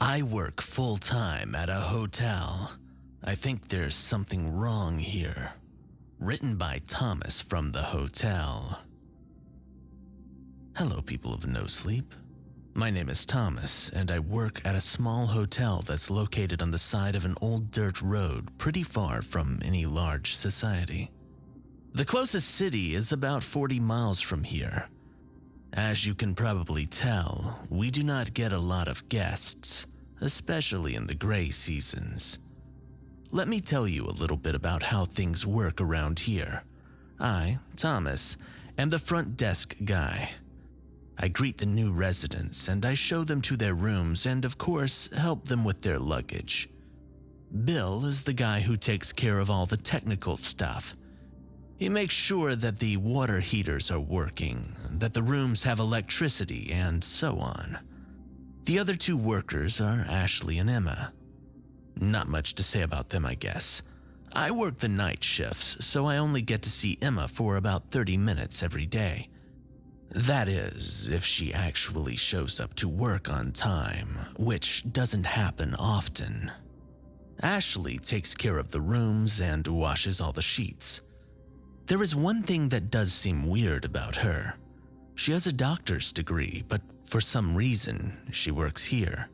I work full-time at a hotel. I think there's something wrong here. Written by Thomas from the Hotel. Hello, people of No Sleep. My name is Thomas, and I work at a small hotel that's located on the side of an old dirt road pretty far from any large society. The closest city is about 40 miles from here. As you can probably tell, we do not get a lot of guests, especially in the gray seasons. Let me tell you a little bit about how things work around here. I, Thomas, am the front desk guy. I greet the new residents and I show them to their rooms and, of course, help them with their luggage. Bill is the guy who takes care of all the technical stuff. He makes sure that the water heaters are working, that the rooms have electricity, and so on. The other two workers are Ashley and Emma. Not much to say about them, I guess. I work the night shifts, so I only get to see Emma for about 30 minutes every day. That is, if she actually shows up to work on time, which doesn't happen often. Ashley takes care of the rooms and washes all the sheets. There is one thing that does seem weird about her. She has a doctor's degree, but for some reason, she works here.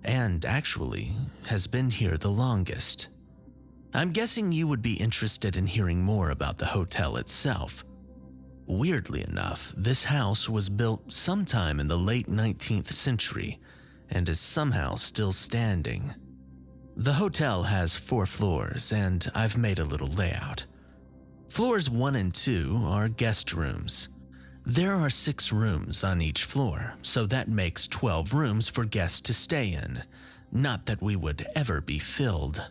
And actually, has been here the longest. I'm guessing you would be interested in hearing more about the hotel itself. Weirdly enough, this house was built sometime in the late 19th century and is somehow still standing. The hotel has 4 floors, and I've made a little layout. Floors 1 and 2 are guest rooms. There are 6 rooms on each floor, so that makes 12 rooms for guests to stay in. Not that we would ever be filled.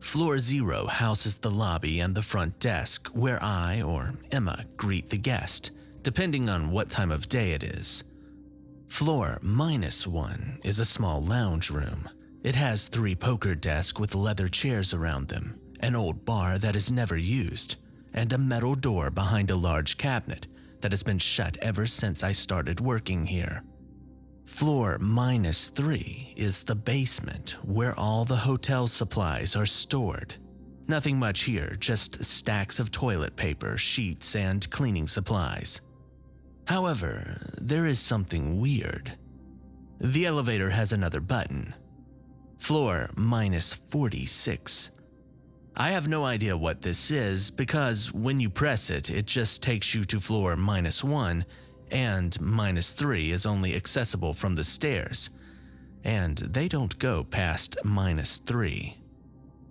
Floor 0 houses the lobby and the front desk, where I or Emma greet the guest, depending on what time of day it is. Floor -1 is a small lounge room. It has 3 poker desks with leather chairs around them, an old bar that is never used, and a metal door behind a large cabinet that has been shut ever since I started working here. Floor -3 is the basement, where all the hotel supplies are stored. Nothing much here, just stacks of toilet paper, sheets, and cleaning supplies. However, there is something weird. The elevator has another button. Floor -46. I have no idea what this is because when you press it, it just takes you to floor -1, and -3 is only accessible from the stairs, and they don't go past -3.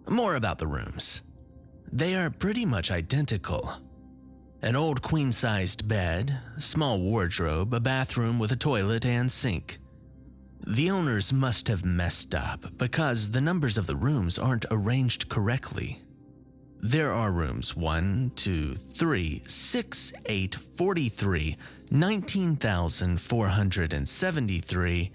More about the rooms. They are pretty much identical. An old queen-sized bed, small wardrobe, a bathroom with a toilet and sink. The owners must have messed up because the numbers of the rooms aren't arranged correctly. There are rooms 1, 2, 3, 6, 8, 43, 19,473.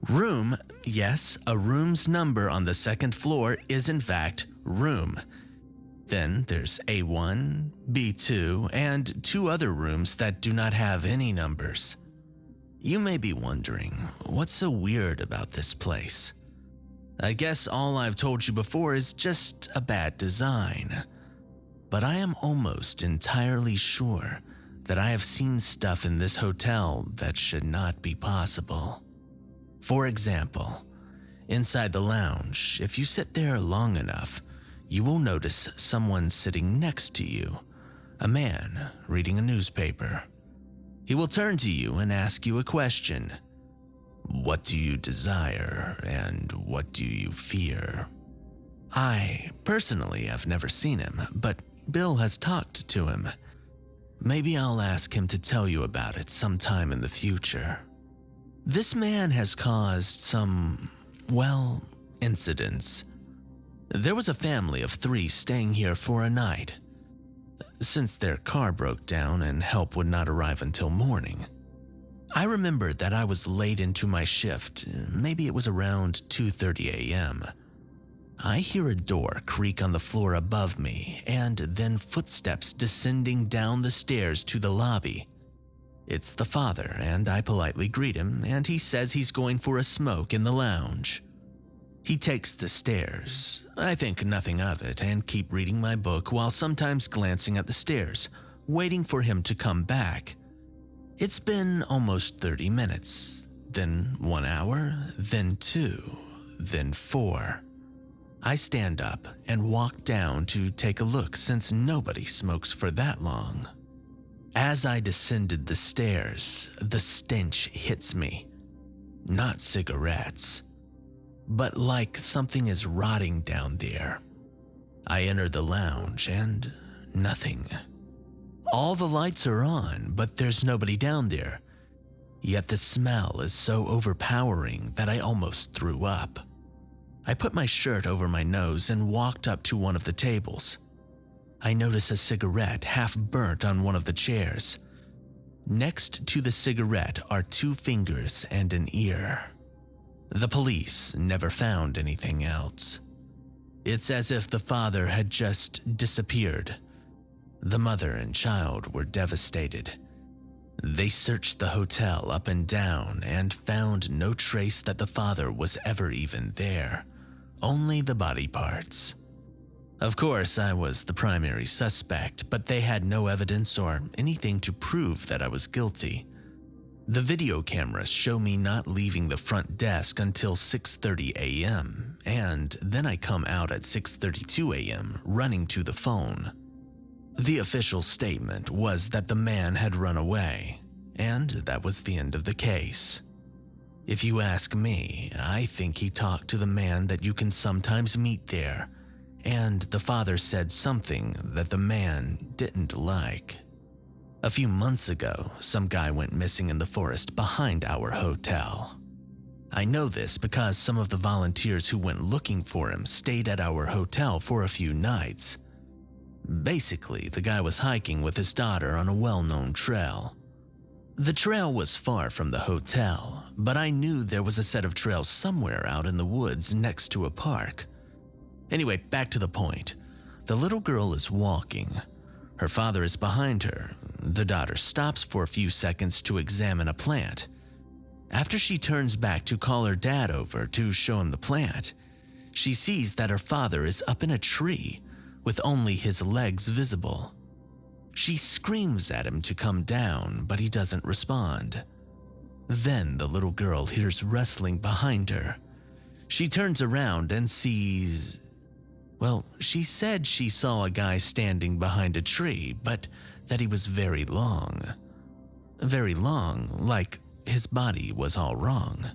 Room, yes, a room's number on the second floor is in fact room. Then there's A1, B2, and 2 other rooms that do not have any numbers. You may be wondering, what's so weird about this place? I guess all I've told you before is just a bad design. But I am almost entirely sure that I have seen stuff in this hotel that should not be possible. For example, inside the lounge, if you sit there long enough, you will notice someone sitting next to you, a man reading a newspaper. He will turn to you and ask you a question. What do you desire and what do you fear? I personally have never seen him, but Bill has talked to him. Maybe I'll ask him to tell you about it sometime in the future. This man has caused some, incidents. There was a family of 3 staying here for a night. Since their car broke down and help would not arrive until morning. I remembered that I was late into my shift, maybe it was around 2:30 a.m. I hear a door creak on the floor above me and then footsteps descending down the stairs to the lobby. It's the father, and I politely greet him, and he says he's going for a smoke in the lounge. He takes the stairs. I think nothing of it and keep reading my book while sometimes glancing at the stairs, waiting for him to come back. It's been almost 30 minutes, then 1 hour, then 2, then 4. I stand up and walk down to take a look since nobody smokes for that long. As I descended the stairs, the stench hits me. Not cigarettes, but like something is rotting down there. I enter the lounge and nothing. All the lights are on, but there's nobody down there. Yet the smell is so overpowering that I almost threw up. I put my shirt over my nose and walked up to one of the tables. I notice a cigarette half burnt on one of the chairs. Next to the cigarette are 2 fingers and an ear. The police never found anything else. It's as if the father had just disappeared. The mother and child were devastated. They searched the hotel up and down and found no trace that the father was ever even there, only the body parts. Of course, I was the primary suspect, but they had no evidence or anything to prove that I was guilty. The video cameras show me not leaving the front desk until 6:30 a.m., and then I come out at 6:32 a.m. running to the phone. The official statement was that the man had run away, and that was the end of the case. If you ask me, I think he talked to the man that you can sometimes meet there, and the father said something that the man didn't like. A few months ago, some guy went missing in the forest behind our hotel. I know this because some of the volunteers who went looking for him stayed at our hotel for a few nights. Basically, the guy was hiking with his daughter on a well-known trail. The trail was far from the hotel, but I knew there was a set of trails somewhere out in the woods next to a park. Anyway, back to the point. The little girl is walking. Her father is behind her. The daughter stops for a few seconds to examine a plant. After she turns back to call her dad over to show him the plant, she sees that her father is up in a tree with only his legs visible. She screams at him to come down, but he doesn't respond. Then the little girl hears rustling behind her. She turns around and sees... Well, she said she saw a guy standing behind a tree, but that he was very long. Very long, like his body was all wrong.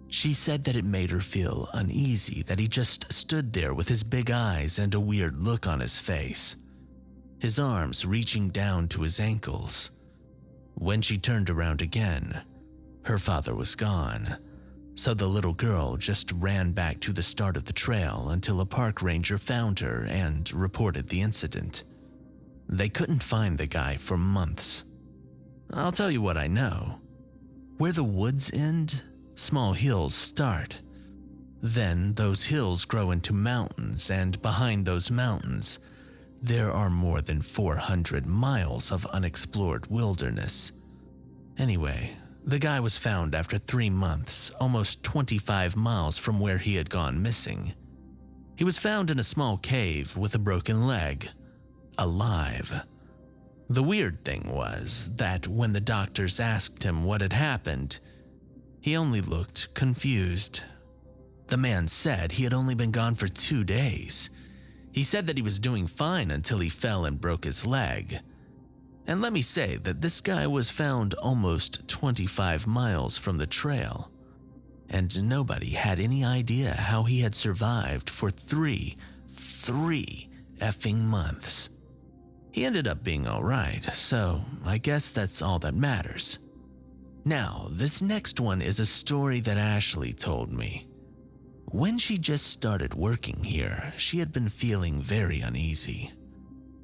She said that it made her feel uneasy that he just stood there with his big eyes and a weird look on his face, his arms reaching down to his ankles. When she turned around again, her father was gone, so the little girl just ran back to the start of the trail until a park ranger found her and reported the incident. They couldn't find the guy for months. I'll tell you what I know. Where the woods end, small hills start. Then those hills grow into mountains, and behind those mountains, there are more than 400 miles of unexplored wilderness. Anyway, the guy was found after 3 months, almost 25 miles from where he had gone missing. He was found in a small cave with a broken leg, alive. The weird thing was that when the doctors asked him what had happened, he only looked confused. The man said he had only been gone for 2 days. He said that he was doing fine until he fell and broke his leg. And let me say that this guy was found almost 25 miles from the trail, and nobody had any idea how he had survived for three effing months. He ended up being alright, so I guess that's all that matters. Now, this next one is a story that Ashley told me. When she just started working here, she had been feeling very uneasy.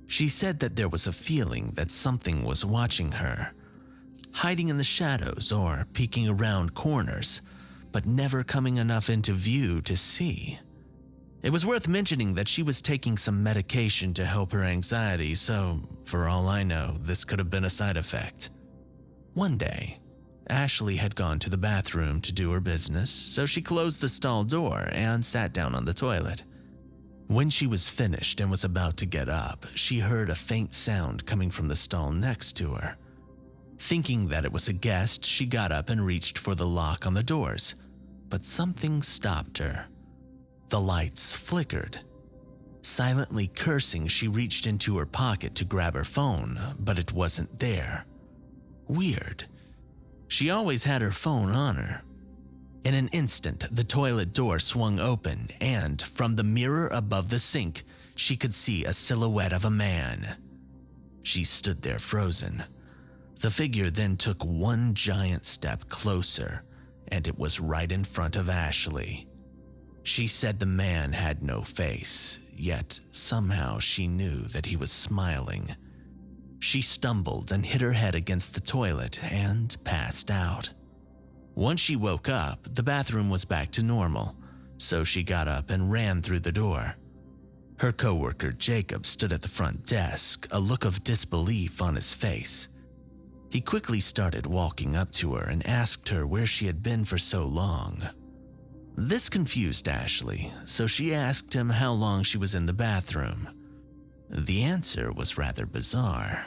She said that there was a feeling that something was watching her, hiding in the shadows or peeking around corners, but never coming enough into view to see. It was worth mentioning that she was taking some medication to help her anxiety, so for all I know, this could have been a side effect. One day, Ashley had gone to the bathroom to do her business, so she closed the stall door and sat down on the toilet. When she was finished and was about to get up, she heard a faint sound coming from the stall next to her. Thinking that it was a guest, she got up and reached for the lock on the doors, but something stopped her. The lights flickered. Silently cursing, she reached into her pocket to grab her phone, but it wasn't there. Weird. She always had her phone on her. In an instant, the toilet door swung open, and from the mirror above the sink, she could see a silhouette of a man. She stood there frozen. The figure then took one giant step closer, and it was right in front of Ashley. She said the man had no face, yet somehow she knew that he was smiling. She stumbled and hit her head against the toilet and passed out. Once she woke up, the bathroom was back to normal, so she got up and ran through the door. Her coworker Jacob stood at the front desk, a look of disbelief on his face. He quickly started walking up to her and asked her where she had been for so long. This confused Ashley, so she asked him how long she was in the bathroom. The answer was rather bizarre.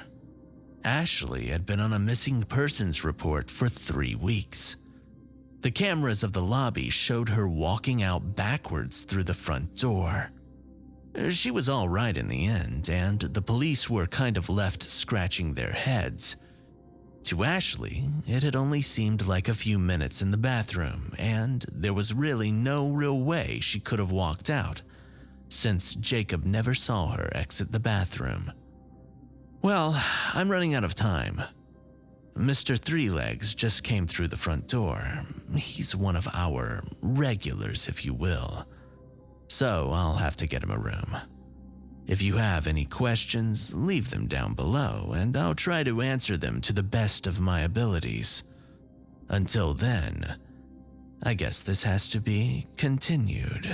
Ashley had been on a missing persons report for 3 weeks. The cameras of the lobby showed her walking out backwards through the front door. She was all right in the end, and the police were kind of left scratching their heads. To Ashley, it had only seemed like a few minutes in the bathroom, and there was really no real way she could have walked out, since Jacob never saw her exit the bathroom. Well, I'm running out of time. Mr. Threelegs just came through the front door. He's one of our regulars, if you will. So I'll have to get him a room. If you have any questions, leave them down below, and I'll try to answer them to the best of my abilities. Until then, I guess this has to be continued.